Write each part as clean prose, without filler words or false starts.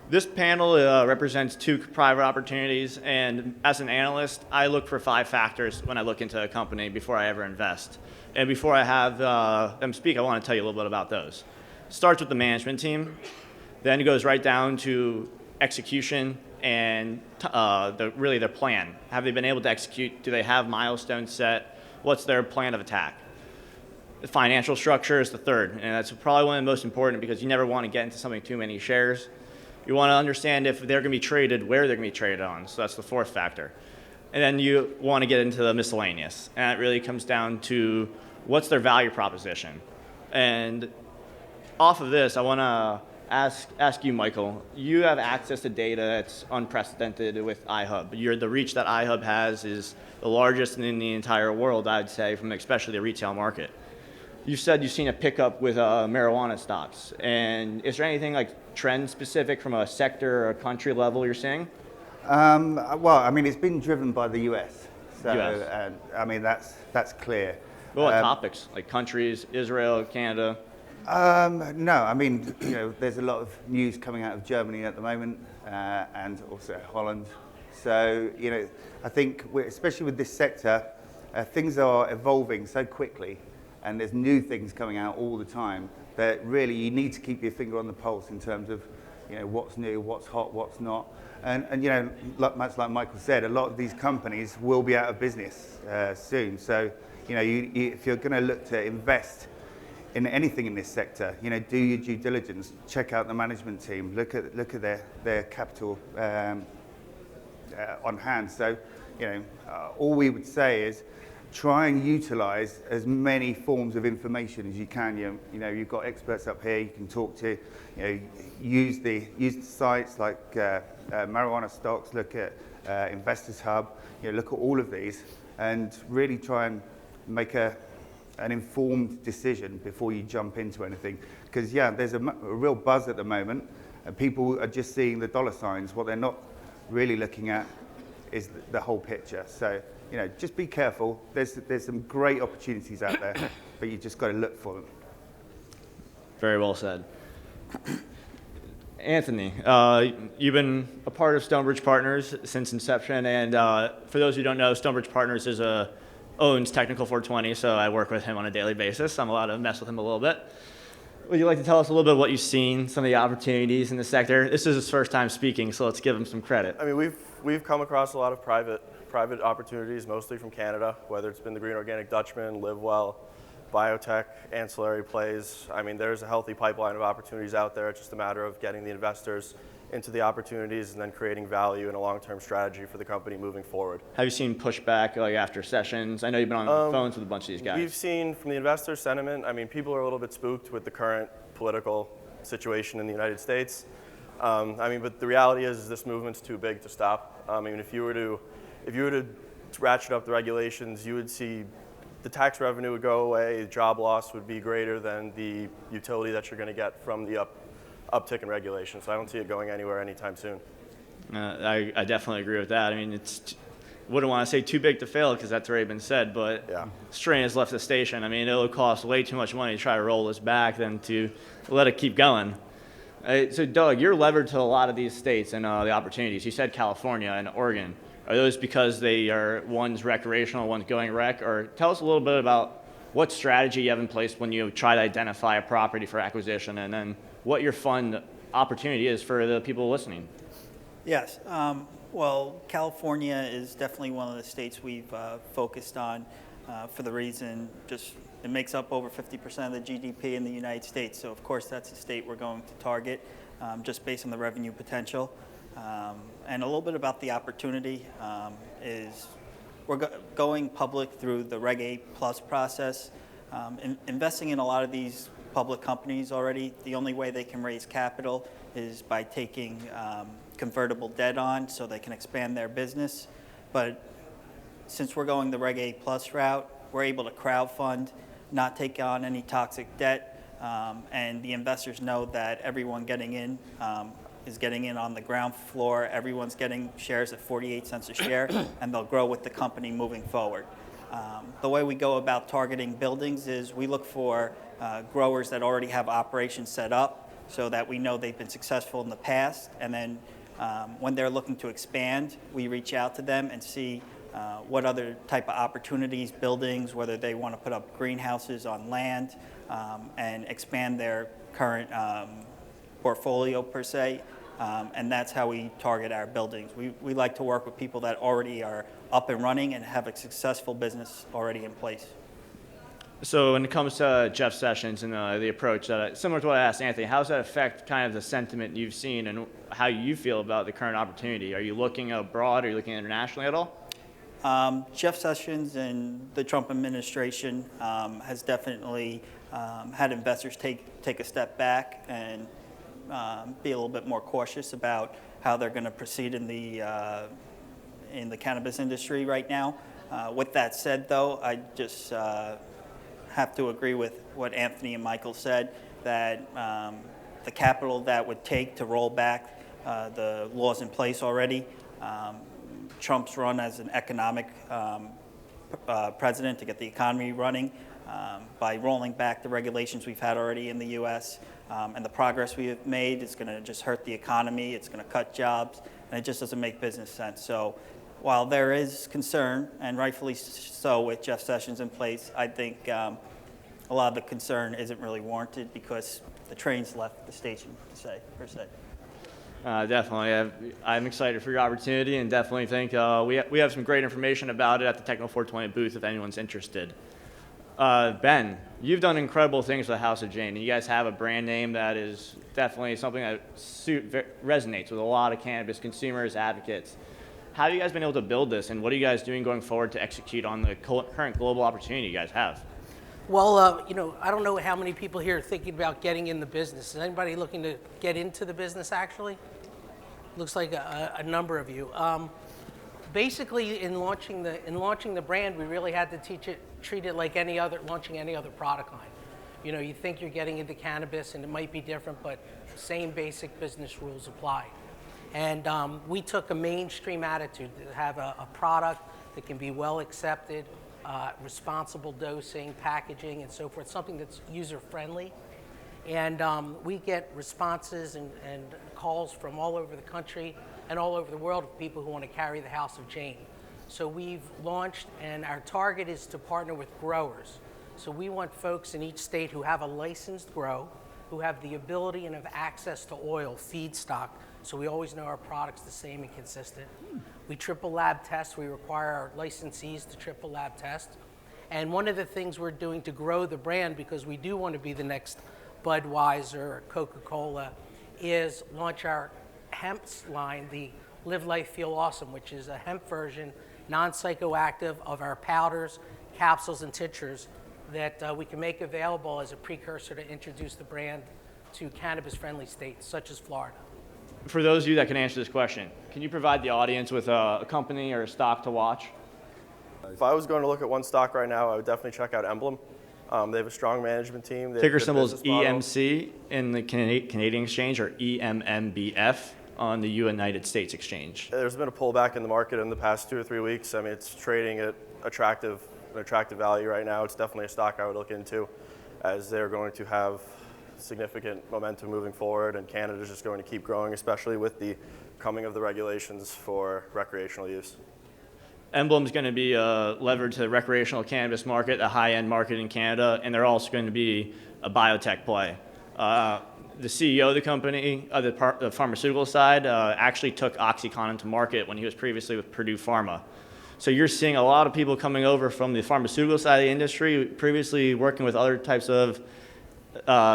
This panel represents two private opportunities, and as an analyst, I look for 5 factors when I look into a company before I ever invest. And before I have them speak, I want to tell you a little bit about those. Starts with the management team, then it goes right down to execution and really their plan. Have they been able to execute? Do they have milestones set? What's their plan of attack? The financial structure is the third, and that's probably one of the most important because you never want to get into something too many shares. You want to understand if they're going to be traded, where they're going to be traded on. So that's the fourth factor. And then you want to get into the miscellaneous. And it really comes down to what's their value proposition. And off of this, I want to ask you, Michael. You have access to data that's unprecedented with iHub. The reach that iHub has is the largest in the entire world, I'd say, from especially the retail market. You said you've seen a pickup with marijuana stocks. And is there anything like trend specific from a sector or a country level you're seeing? Well, I mean, it's been driven by the US. So, US. I mean, that's clear. What topics? Like countries, Israel, Canada? No, I mean, there's a lot of news coming out of Germany at the moment and also Holland. So, I think, especially with this sector, things are evolving so quickly. And there's new things coming out all the time that really you need to keep your finger on the pulse in terms of, what's new, what's hot, what's not. And much like Michael said, a lot of these companies will be out of business soon. So, if you're going to look to invest in anything in this sector, do your due diligence, check out the management team, look at their capital on hand. So, all we would say is, try and utilize as many forms of information as you can. You've got experts up here you can talk to. Use the sites like marijuana stocks. Look at Investors Hub. Look at all of these and really try and make an informed decision before you jump into anything. Because there's a real buzz at the moment, and people are just seeing the dollar signs. What they're not really looking at is the whole picture. So. Just be careful. There's some great opportunities out there, but you just got to look for them. Very well said. Anthony, you've been a part of Stonebridge Partners since inception, and for those who don't know, Stonebridge Partners owns Technical 420, so I work with him on a daily basis. I'm allowed to mess with him a little bit. Would you like to tell us a little bit what you've seen, some of the opportunities in the sector? This is his first time speaking, so let's give him some credit. I mean, we've come across a lot of private opportunities, mostly from Canada, whether it's been the Green Organic Dutchman, Live Well, biotech, ancillary plays. I mean, there's a healthy pipeline of opportunities out there. It's just a matter of getting the investors into the opportunities and then creating value and a long-term strategy for the company moving forward. Have you seen pushback after sessions? I know you've been on the phones with a bunch of these guys. We've seen from the investor sentiment, I mean, people are a little bit spooked with the current political situation in the United States. But the reality is this movement's too big to stop. I mean, if you were to ratchet up the regulations, you would see the tax revenue would go away, job loss would be greater than the utility that you're going to get from the uptick in regulation. So I don't see it going anywhere anytime soon. I definitely agree with that. I mean, wouldn't want to say too big to fail because that's already been said, but Strain has left the station. I mean, it'll cost way too much money to try to roll this back than to let it keep going. So Doug, you're levered to a lot of these states and the opportunities. You said California and Oregon. Are those because they are one's recreational, one's going rec? Or tell us a little bit about what strategy you have in place when you try to identify a property for acquisition, and then what your fund opportunity is for the people listening. Yes. Well, California is definitely one of the states we've focused on for the reason just it makes up over 50% of the GDP in the United States. So, of course, that's a state we're going to target just based on the revenue potential. And a little bit about the opportunity is we're going public through the Reg A Plus process. Investing in a lot of these public companies already, the only way they can raise capital is by taking convertible debt on so they can expand their business. But since we're going the Reg A Plus route, we're able to crowdfund, not take on any toxic debt, and the investors know that everyone getting in is getting in on the ground floor. Everyone's getting shares at 48 cents a share, and they'll grow with the company moving forward. The way we go about targeting buildings is we look for growers that already have operations set up, so that we know they've been successful in the past. And then when they're looking to expand, we reach out to them and see what other type of opportunities, buildings, whether they want to put up greenhouses on land and expand their current portfolio per se. And that's how we target our buildings. We like to work with people that already are up and running and have a successful business already in place. So when it comes to Jeff Sessions and the approach, similar to what I asked Anthony, how does that affect kind of the sentiment you've seen and how you feel about the current opportunity? Are you looking abroad? Are you looking internationally at all? Jeff Sessions and the Trump administration has definitely had investors take a step back and be a little bit more cautious about how they're going to proceed in the cannabis industry right now. With that said, though, I just have to agree with what Anthony and Michael said, that the capital that would take to roll back the laws in place already. Trump's run as an economic president to get the economy running by rolling back the regulations we've had already in the U.S. And the progress we have made is going to just hurt the economy. It's going to cut jobs, and it just doesn't make business sense. So while there is concern, and rightfully so with Jeff Sessions in place, I think a lot of the concern isn't really warranted because the train's left the station, per se. Definitely. I'm excited for your opportunity and definitely think we have some great information about it at the Techno 420 booth if anyone's interested. Ben, you've done incredible things for the House of Jane, and you guys have a brand name that is definitely something that resonates with a lot of cannabis consumers, advocates. How have you guys been able to build this, and what are you guys doing going forward to execute on the current global opportunity you guys have? Well, I don't know how many people here are thinking about getting in the business. Is anybody looking to get into the business, actually? Looks like a number of you. Basically, in launching the brand, we really had to treat it like launching any other product line. You think you're getting into cannabis, and it might be different, but same basic business rules apply. And we took a mainstream attitude to have a product that can be well accepted, responsible dosing, packaging, and so forth, something that's user-friendly. And we get responses and calls from all over the country and all over the world of people who want to carry the House of Jane. So we've launched, and our target is to partner with growers. So we want folks in each state who have a licensed grow, who have the ability and have access to oil, feedstock, so we always know our product's the same and consistent. We triple lab test. We require our licensees to triple lab test. And one of the things we're doing to grow the brand, because we do want to be the next Budweiser or Coca-Cola, is launch our hemp line, the Live Life Feel Awesome, which is a hemp version, non-psychoactive of our powders, capsules, and tinctures that we can make available as a precursor to introduce the brand to cannabis-friendly states such as Florida. For those of you that can answer this question, can you provide the audience with a company or a stock to watch? If I was going to look at one stock right now, I would definitely check out Emblem. They have a strong management team. Ticker symbol is EMC in the Canadian exchange, or EMMBF on the United States exchange. There's been a pullback in the market in the past 2 or 3 weeks. I mean, it's trading at an attractive value right now. It's definitely a stock I would look into, as they're going to have significant momentum moving forward, and Canada is just going to keep growing, especially with the coming of the regulations for recreational use. Emblem's going to be levered to the recreational cannabis market, a high-end market in Canada, and they're also going to be a biotech play. The CEO of the company, the pharmaceutical side, actually took OxyContin to market when he was previously with Purdue Pharma. So you're seeing a lot of people coming over from the pharmaceutical side of the industry, previously working with other types of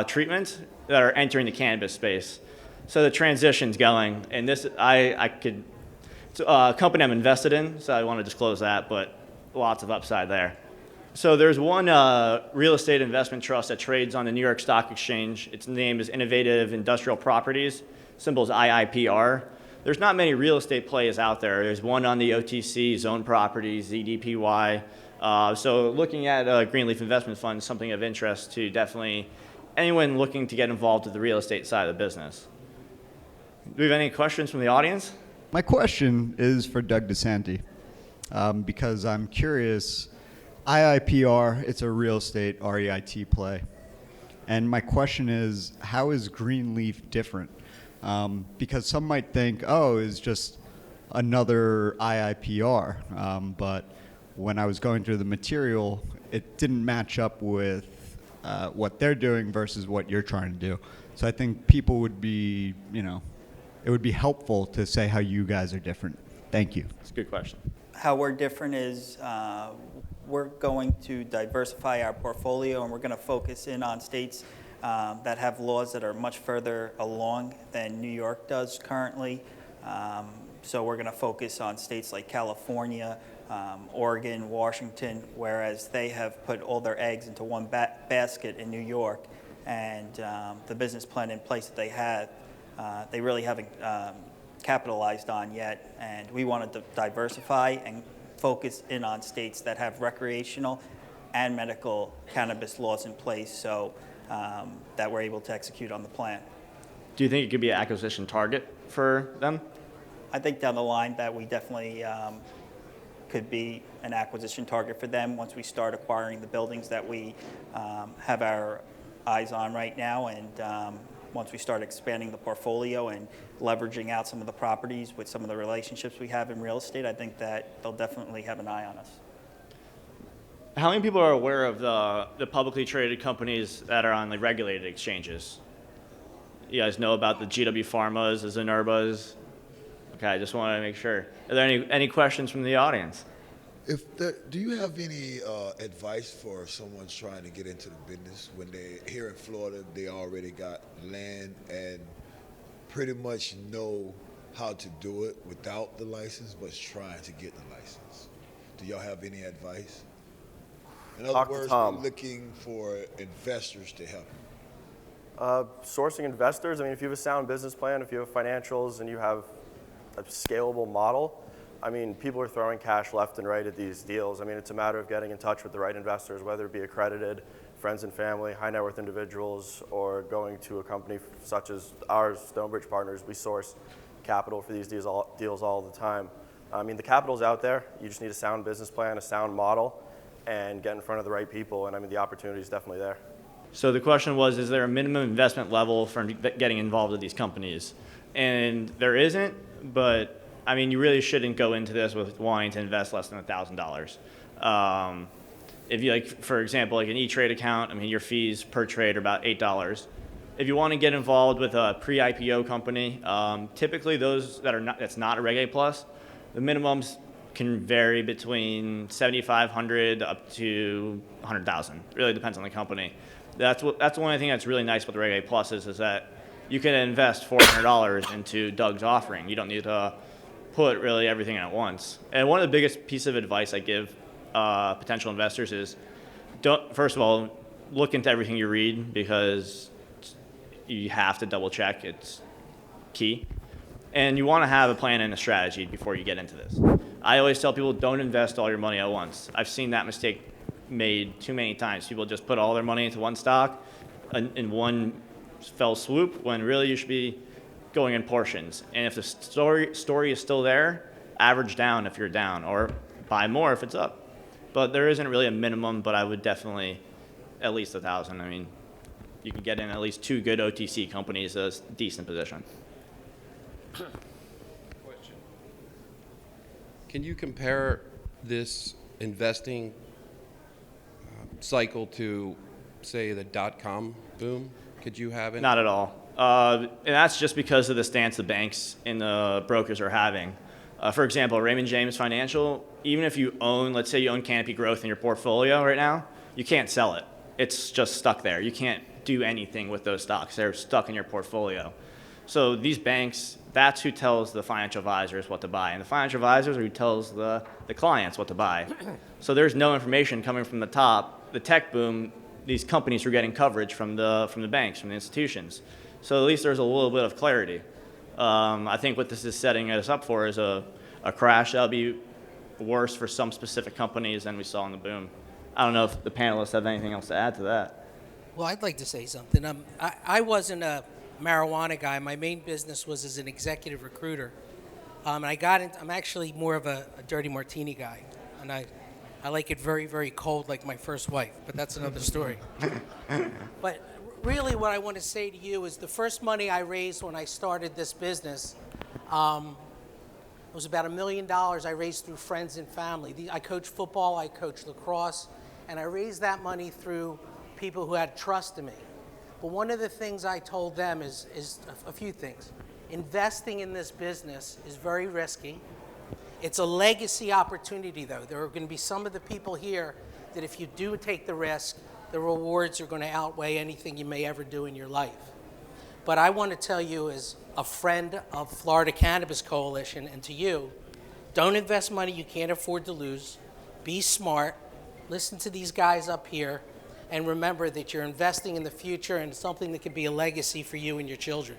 treatments, that are entering the cannabis space. So the transition's going, and this it's a company I'm invested in, so I want to disclose that, but lots of upside there. So there's one real estate investment trust that trades on the New York Stock Exchange. Its name is Innovative Industrial Properties, symbol is IIPR. There's not many real estate plays out there. There's one on the OTC, Zone Properties, ZDPY. So looking at Greenleaf Investment Fund is something of interest to definitely anyone looking to get involved with the real estate side of the business. Do we have any questions from the audience? My question is for Doug DiSanti, because I'm curious. IIPR, it's a real estate REIT play. And my question is, how is Greenleaf different? Because some might think, oh, it's just another IIPR. But when I was going through the material, it didn't match up with what they're doing versus what you're trying to do. So I think people would be, it would be helpful to say how you guys are different. Thank you. It's a good question. How we're different is we're going to diversify our portfolio, and we're going to focus in on states that have laws that are much further along than New York does currently. So we're going to focus on states like California, Oregon, Washington, whereas they have put all their eggs into one basket in New York. And the business plan in place that they had, they really haven't capitalized on yet. And we wanted to diversify and focus in on states that have recreational and medical cannabis laws in place, so that we're able to execute on the plan. Do you think it could be an acquisition target for them? I think down the line that we definitely could be an acquisition target for them once we start acquiring the buildings that we have our eyes on right now, and once we start expanding the portfolio and leveraging out some of the properties with some of the relationships we have in real estate, I think that they'll definitely have an eye on us. How many people are aware of the publicly traded companies that are on the regulated exchanges? You guys know about the GW Pharmas, the Zenerbas? Okay, I just wanted to make sure. Are there any questions from the audience? Do you have any advice for someone trying to get into the business when they here in Florida, they already got land and pretty much know how to do it without the license, but trying to get the license? Do y'all have any advice? In other words, we're looking for investors to help. Sourcing investors, I mean, if you have a sound business plan, if you have financials and you have a scalable model, I mean, people are throwing cash left and right at these deals. I mean, it's a matter of getting in touch with the right investors, whether it be accredited, friends and family, high net worth individuals, or going to a company such as ours, Stonebridge Partners. We source capital for these deals all the time. I mean, the capital's out there. You just need a sound business plan, a sound model, and get in front of the right people. And I mean, the opportunity is definitely there. So the question was, is there a minimum investment level for getting involved with these companies? And there isn't, but I mean, you really shouldn't go into this with wanting to invest less than $1,000. If you for example, like an E-Trade account, I mean, your fees per trade are about $8. If you want to get involved with a pre-IPO company, typically those that's not a Reg A plus, the minimums can vary between $7,500 up to $100,000. Really depends on the company. That's the only thing that's really nice about the Reg A plus is that you can invest $400 into Doug's offering. You don't need to put really everything in at once. And one of the biggest pieces of advice I give potential investors is, first of all, look into everything you read, because you have to double check. It's key. And you want to have a plan and a strategy before you get into this. I always tell people, don't invest all your money at once. I've seen that mistake made too many times. People just put all their money into one stock in one fell swoop, when really you should be going in portions. And if the story is still there, average down if you're down, or buy more if it's up. But there isn't really a minimum, but I would definitely at least 1,000. I mean, you can get in at least 2 good OTC companies, a decent position. Question. Can you compare this investing cycle to, say, the .com boom? Could you have it? Not at all. And that's just because of the stance the banks and the brokers are having. For example, Raymond James Financial, even if you own, let's say you own Canopy Growth in your portfolio right now, you can't sell it. It's just stuck there. You can't do anything with those stocks. They're stuck in your portfolio. So these banks, that's who tells the financial advisors what to buy. And the financial advisors are who tells the clients what to buy. So there's no information coming from the top. The tech boom, these companies are getting coverage from the banks, from the institutions. So at least there's a little bit of clarity. I think what this is setting us up for is a crash that'll be worse for some specific companies than we saw in the boom. I don't know if the panelists have anything else to add to that. Well, I'd like to say something. I wasn't a marijuana guy. My main business was as an executive recruiter. I'm actually more of a dirty martini guy, and I like it very, very cold, like my first wife. But that's another story. But really what I want to say to you is the first money I raised when I started this business was about $1 million I raised through friends and family. I coach football, I coach lacrosse, and I raised that money through people who had trust in me. But one of the things I told them is a few things. Investing in this business is very risky. It's a legacy opportunity, though. There are going to be some of the people here that if you do take the risk, the rewards are going to outweigh anything you may ever do in your life. But I want to tell you as a friend of Florida Cannabis Coalition and to you, don't invest money you can't afford to lose. Be smart. Listen to these guys up here. And remember that you're investing in the future and something that could be a legacy for you and your children.